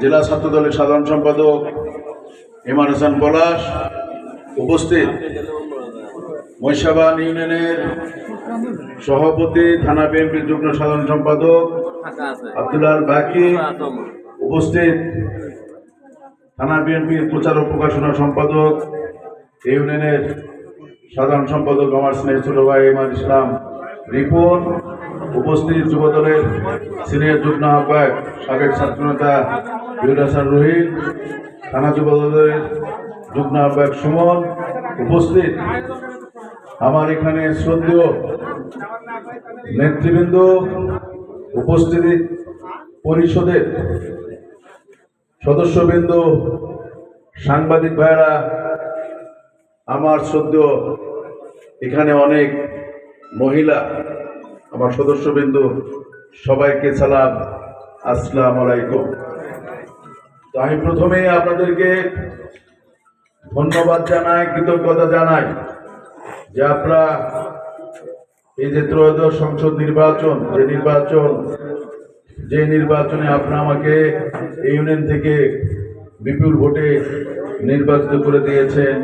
জেলা ছাত্রদলের সাধারণ সম্পাদক ইমান হাসান পলাশ, উপস্থিত মহিষাবান ইউনিয়নের সভাপতি, থানা বিএনপির যুগ্ম সাধারণ সম্পাদক আব্দুল্লাহ বাকি, উপস্থিত থানা বিএনপির প্রচার ও প্রকাশনা সম্পাদক ইউনিয়নের সাধারণ সম্পাদক আমার স্নেহের ছোট ভাই ইমান ইসলাম রিপন, উপস্থিত যুবদলের সিনিয়র যুগ্ম আহ্বায়ক সাবেক ছাত্রনেতা জহির হাসান রহিম, থানা যুবদলের যুগ্ম আহ্বায়ক সুমন, উপস্থিত আমার এখানে শ্রদ্ধেয় নেতৃবৃন্দ, উপস্থিত পরিষদের সদস্যবৃন্দ, সাংবাদিক ভাইরা, আমার শ্রদ্ধেয় এখানে অনেক মহিলা, আমার সদস্যবৃন্দ, সবাইকে সালাম, আসসালামু আলাইকুম। তো আমি প্রথমে আপনাদেরকে ধন্যবাদ জানাই, কৃতজ্ঞতা জানাই যে আপনারা এই যে ত্রয়োদশ সংসদ নির্বাচন, যে নির্বাচনে আপনারা আমাকে এই ইউনিয়ন থেকে বিপুল ভোটে নির্বাচিত করে দিয়েছেন,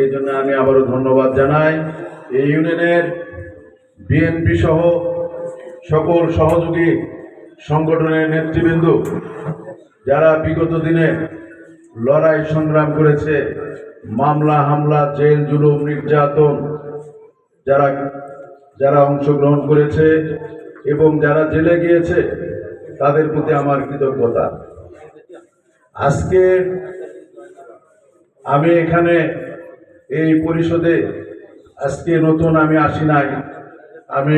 এই জন্য আমি আবারও ধন্যবাদ জানাই। এই ইউনিয়নের বিএনপি সহ সকল সহযোগী সংগঠনের নেতৃবৃন্দ যারা বিগত দিনে লড়াই সংগ্রাম করেছে, মামলা হামলা, জেল জুলুম, নির্যাতন, যারা অংশগ্রহণ করেছে এবং যারা জেলে গিয়েছে, তাদের প্রতি আমার কৃতজ্ঞতা। আজকে আমি এখানে এই পরিষদে আজকে নতুন আমি আসি নাই, আমি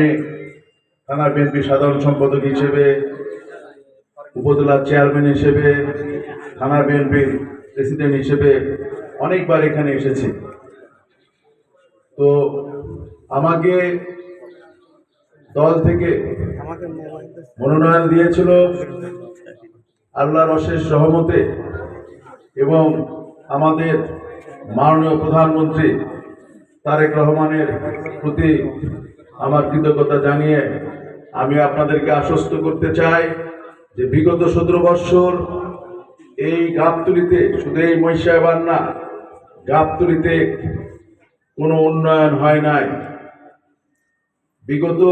থানা বিএনপি সাধারণ সম্পাদক হিসেবে, উপজেলা চেয়ারম্যান হিসেবে, থানা বিএনপির প্রেসিডেন্ট হিসেবে অনেকবার এখানে এসেছি। তো আমাকে দল থেকে মনোনয়ন দিয়েছিল আল্লাহর অশেষ রহমতে, এবং আমাদের মাননীয় প্রধানমন্ত্রী তারেক রহমানের প্রতি আমার কৃতজ্ঞতা জানিয়ে আমি আপনাদেরকে আশ্বস্ত করতে চাই যে বিগত 17 বৎসর এই গাবতলীতে, শুধু এই মহিষাবান না, গাবতলীতে কোনো উন্নয়ন হয় নাই। বিগত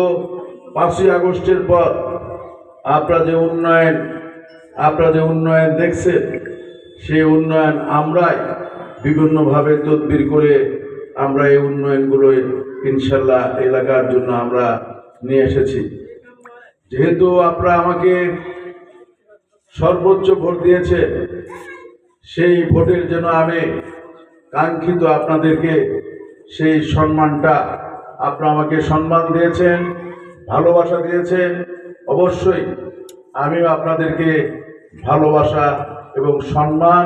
5ই আগস্টের পর আপনারা যে উন্নয়ন দেখছেন, সেই উন্নয়ন আমরাই বিভিন্নভাবে তদবির করে আমরা এই উন্নয়নগুলো ইনশাল্লাহ এলাকার জন্য আমরা নিয়ে এসেছি। যেহেতু আপনারা আমাকে সর্বোচ্চ ভোট দিয়েছে, সেই ভোটের জন্য আমি কাঙ্ক্ষিত আপনাদেরকে সেই সম্মানটা, আপনারা আমাকে সম্মান দিয়েছেন, ভালোবাসা দিয়েছেন, অবশ্যই আমিও আপনাদেরকে ভালোবাসা এবং সম্মান,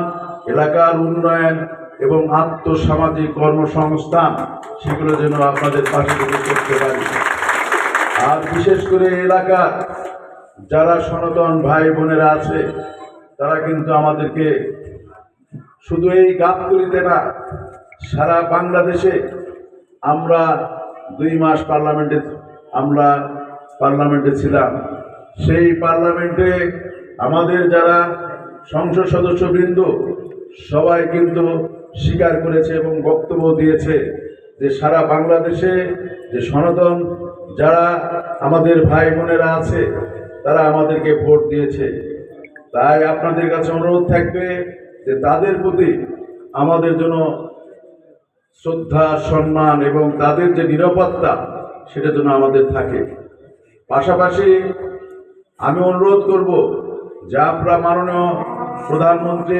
এলাকার উন্নয়ন এবং আর্থসামাজিক কর্মসংস্থান, সেগুলো যেন আপনাদের পাশে করতে পারি। আর বিশেষ করে এলাকার যারা সনাতন ভাই বোনেরা আছে, তারা কিন্তু আমাদেরকে শুধু এই গাবতলীতে না, সারা বাংলাদেশে আমরা 2 মাস পার্লামেন্টে ছিলাম। সেই পার্লামেন্টে আমাদের যারা সংসদ সদস্যবৃন্দ সবাই কিন্তু স্বীকার করেছে এবং বক্তব্য দিয়েছে যে সারা বাংলাদেশে যে সনাতন যারা আমাদের ভাই বোনেরা আছে, তারা আমাদেরকে ভোট দিয়েছে। তাই আপনাদের কাছে অনুরোধ থাকবে যে তাদের প্রতি আমাদের জন্য শ্রদ্ধা, সম্মান এবং তাদের যে নিরাপত্তা, সেটা যেন আমাদের থাকে। পাশাপাশি আমি অনুরোধ করব যে আপনারা মাননীয় প্রধানমন্ত্রী